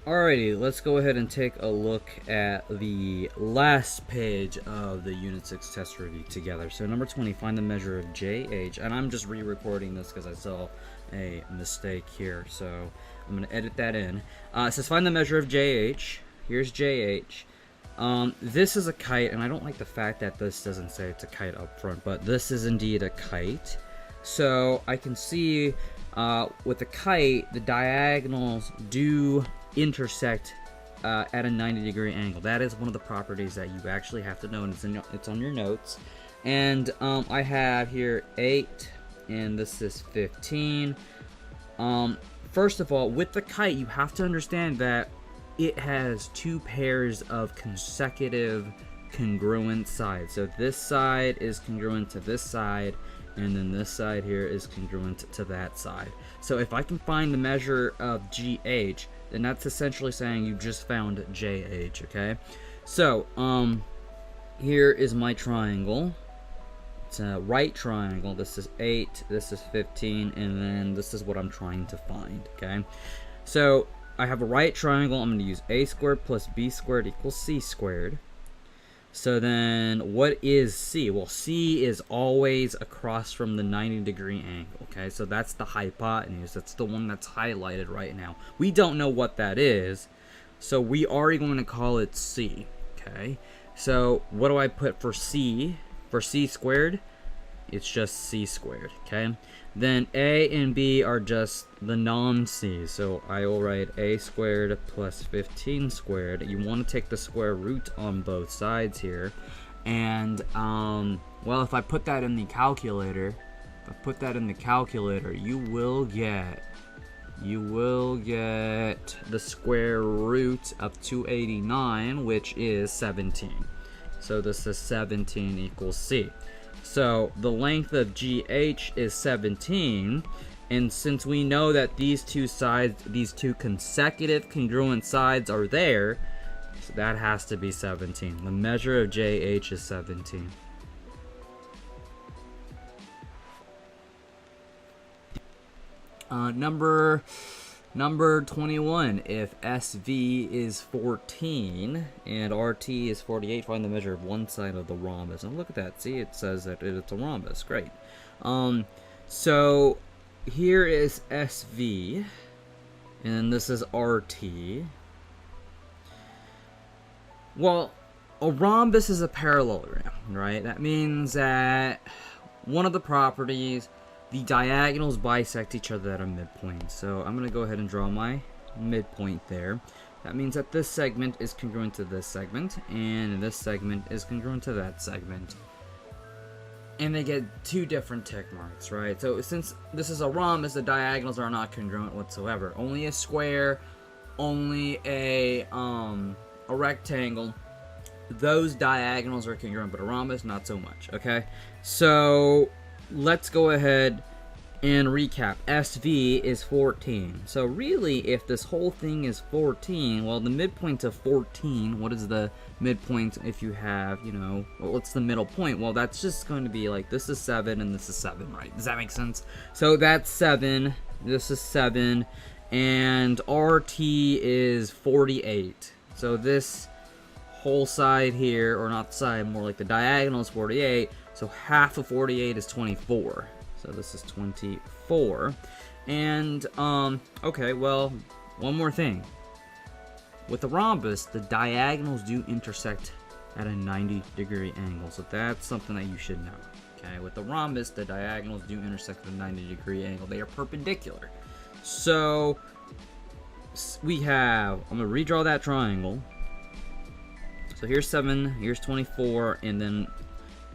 Alrighty, let's go ahead and take a look at the last page of the Unit 6 test review together. So number 20, find the measure of JH, and I'm just re-recording this because I saw a mistake here, so I'm going to edit that in. It says find the measure of JH. Here's JH. This is a kite, and I don't like the fact that this doesn't say it's a kite up front, but this is indeed a kite. So I can see with the kite, the diagonals do intersect at a 90-degree angle. That is one of the properties that you actually have to know, and it's on your notes. And I have here 8, and this is 15. First of all, with the kite, you have to understand that it has two pairs of consecutive congruent sides. So this side is congruent to this side, and then this side here is congruent to that side. So if I can find the measure of GH, then that's essentially saying you just found JH, okay? So, here is my triangle. It's a right triangle. This is 8, this is 15, and then this is what I'm trying to find, okay? So, I have a right triangle. I'm going to use a squared plus b squared equals c squared. So then, what is C? Well, C is always across from the 90-degree angle, okay? So that's the hypotenuse. That's the one that's highlighted right now. We don't know what that is, so we are going to call it C, okay? So what do I put for C? For C squared, it's just C squared, okay? Then A and B are just the non-C's, so I will write A squared plus 15 squared. You want to take the square root on both sides here, and well, if I put that in the calculator, you will get the square root of 289, which is 17. So this is 17 equals C. So the length of GH is 17, and since we know that these two sides, these two consecutive congruent sides are there, so that has to be 17. The measure of JH is 17. Number 21, if SV is 14 and RT is 48, find the measure of one side of the rhombus. And look at that. See, it says that it's a rhombus. Great. So here is SV, and this is RT. Well, a rhombus is a parallelogram, right? That means that one of the properties, the diagonals bisect each other at a midpoint. So I'm going to go ahead and draw my midpoint there. That means that this segment is congruent to this segment, and this segment is congruent to that segment. And they get two different tick marks, right? So since this is a rhombus, the diagonals are not congruent whatsoever. Only a square, only a rectangle, those diagonals are congruent, but a rhombus, not so much, okay? So let's go ahead and recap. SV is 14. So really, if this whole thing is 14, well, the midpoint of 14, what is the midpoint if you have, you know, well, what's the middle point? Well, that's just going to be like, this is 7 and this is 7, right? Does that make sense? So that's 7, this is 7, and RT is 48. So this whole side here, or not side, more like the diagonal is 48. So half of 48 is 24. So this is 24. And, okay, well, one more thing. With the rhombus, the diagonals do intersect at a 90-degree angle. So that's something that you should know. Okay, with the rhombus, the diagonals do intersect at a 90-degree angle. They are perpendicular. So we have, I'm going to redraw that triangle. So here's 7, here's 24, and then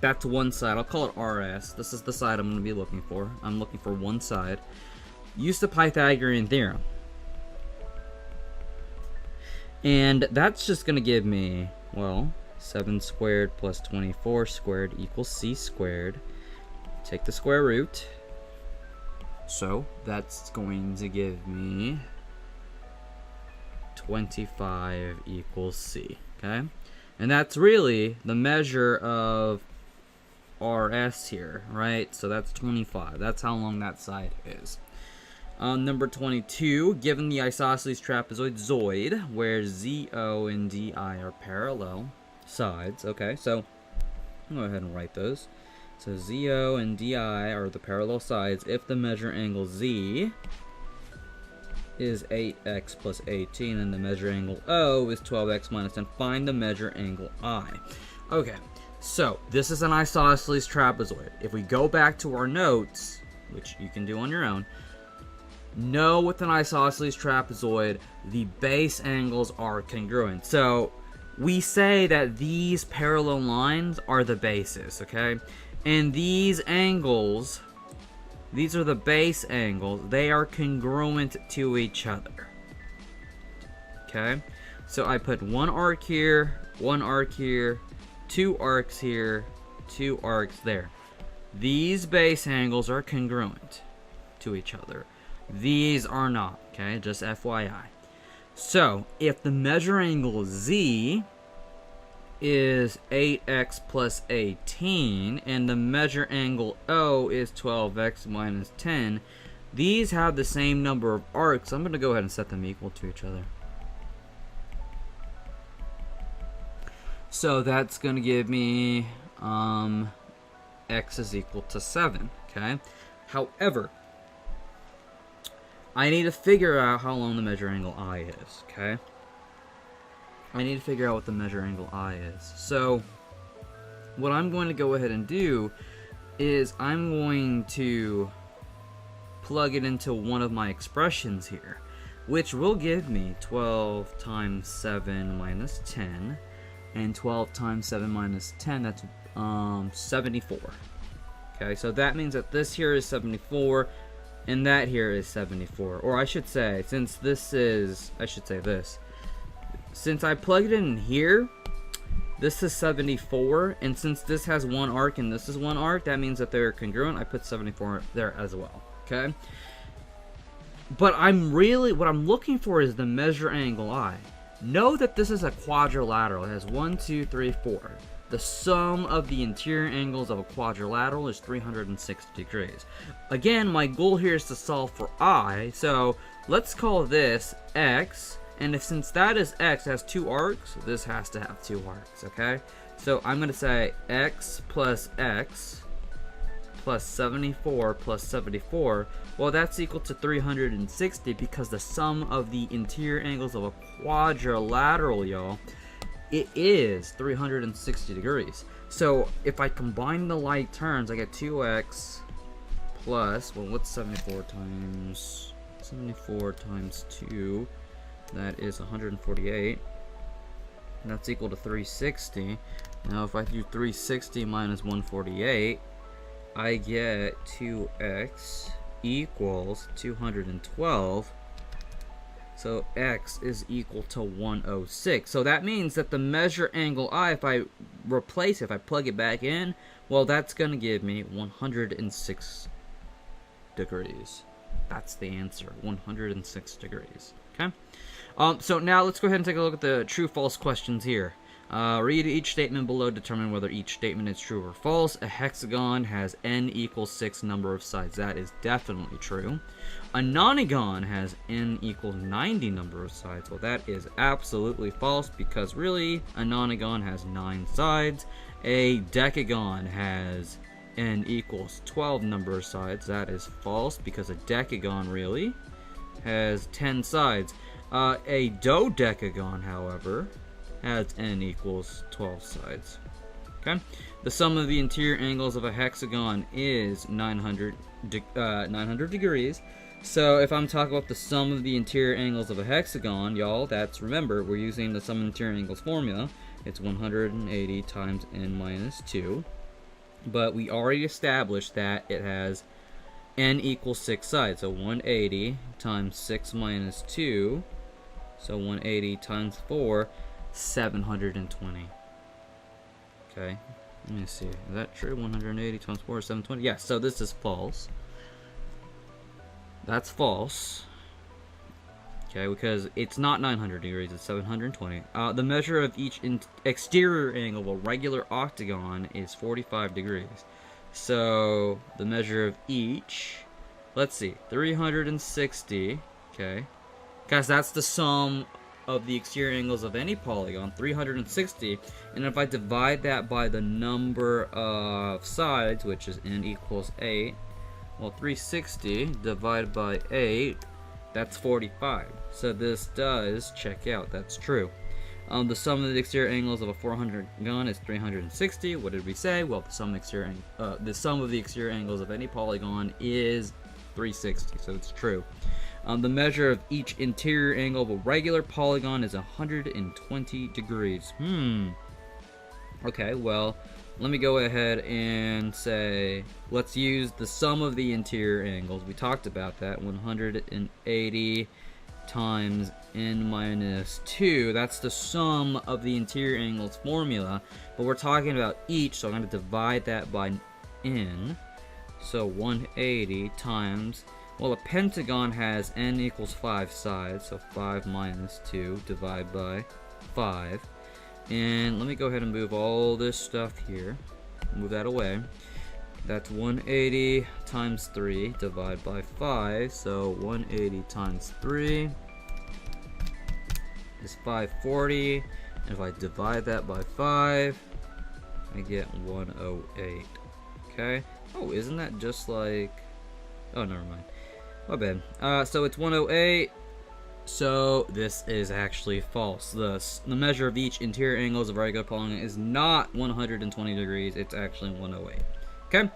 back to one side. I'll call it RS. This is the side I'm going to be looking for. I'm looking for one side. Use the Pythagorean theorem. And that's just going to give me, well, 7 squared plus 24 squared equals C squared. Take the square root. So that's going to give me 25 equals C. Okay? And that's really the measure of RS here, right? So that's 25. That's how long that side is. Number 22, given the isosceles trapezoid ZOID, where ZO and DI are parallel sides. Okay, so I'll go ahead and write those. So ZO and DI are the parallel sides if the measure angle Z is 8x plus 18 and the measure angle O is 12x minus 10. Find the measure angle I. Okay, so this is an isosceles trapezoid. If we go back to our notes, which you can do on your own, know with an isosceles trapezoid, the base angles are congruent. So we say that these parallel lines are the bases, okay? And these angles, these are the base angles. They are congruent to each other. Okay? So I put one arc here, 2 arcs here, 2 arcs there. These base angles are congruent to each other. These are not, okay? Just FYI. So, if the measure angle Z is 8x plus 18 and the measure angle O is 12x minus 10, these have the same number of arcs. I'm going to go ahead and set them equal to each other. So that's going to give me x is equal to 7, okay? However, I need to figure out how long the measure angle I is, okay? I need to figure out what the measure angle I is. So, what I'm going to go ahead and do is I'm going to plug it into one of my expressions here, which will give me 12 times 7 minus 10, and 12 times 7 minus 10, that's 74. Okay, so that means that this here is 74, and that here is 74. Or I should say, since this is, I should say this. Since I plugged it in here, this is 74, and since this has one arc and this is one arc, that means that they're congruent. I put 74 there as well, okay? But what I'm looking for is the measure angle I. Know that this is a quadrilateral. It has 1, 2, 3, 4. The sum of the interior angles of a quadrilateral is 360 degrees. Again, my goal here is to solve for I, so let's call this x, and since that is x, has 2 arcs, this has to have 2 arcs, okay? So I'm going to say x plus 74 plus 74, well, that's equal to 360 because the sum of the interior angles of a quadrilateral, y'all, it is 360 degrees. So if I combine the like terms, I get 2x plus, well, what's 74 times 2? That is 148. And that's equal to 360. Now if I do 360 minus 148, I get 2x equals 212. So x is equal to 106. So that means that the measure angle I, if I replace it, if I plug it back in, well, that's going to give me 106 degrees. That's the answer, 106 degrees. Okay? So now let's go ahead and take a look at the true-false questions here. Read each statement below, determine whether each statement is true or false. A hexagon has n equals 6 number of sides. That is definitely true. A nonagon has n equals 90 number of sides. Well, that is absolutely false because really, a nonagon has 9 sides. A decagon has n equals 12 number of sides. That is false because a decagon really has 10 sides. A dodecagon, however, has n equals 12 sides. Okay? The sum of the interior angles of a hexagon is 900 degrees. So if I'm talking about the sum of the interior angles of a hexagon, y'all, remember, we're using the sum of interior angles formula. It's 180 times n minus 2. But we already established that it has n equals 6 sides. So 180 times 6 minus 2. So 180 times 4, 720. Okay, let me see. Is that true? 180 times 4 is 720? Yes, so this is false. That's false. Okay, because it's not 900 degrees, it's 720. The measure of each exterior angle of a regular octagon is 45 degrees. So the measure of each let's see, 360, okay, guys, that's the sum of the exterior angles of any polygon, 360, and if I divide that by the number of sides, which is n equals 8, well, 360 divided by 8, that's 45. So this does check out, that's true. The sum of the exterior angles of a 400 gun is 360. What did we say? Well, the sum of the exterior angles of any polygon is 360, so it's true. The measure of each interior angle of a regular polygon is 120 degrees. Okay, well, let me go ahead and say, let's use the sum of the interior angles. We talked about that, 180 times n minus 2. That's the sum of the interior angles formula, but we're talking about each, so I'm going to divide that by n. So 180 times, well, a pentagon has n equals 5 sides, so 5 minus 2 divided by 5. And let me go ahead and move all this stuff here, move that away. That's 180 times 3 divided by 5, so 180 times 3 is 540, and if I divide that by 5, I get 108. Okay. Oh, isn't that just like... Oh, never mind. My bad. So it's 108. So this is actually false. The measure of each interior angles of a regular polygon is not 120 degrees. It's actually 108. Okay.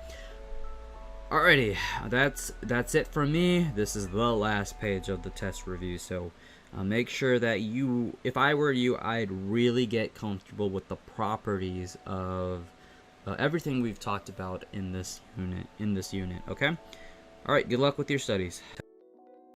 Alrighty, that's it from me. This is the last page of the test review. So make sure that you, if I were you, I'd really get comfortable with the properties of everything we've talked about in this unit. Okay. All right. Good luck with your studies.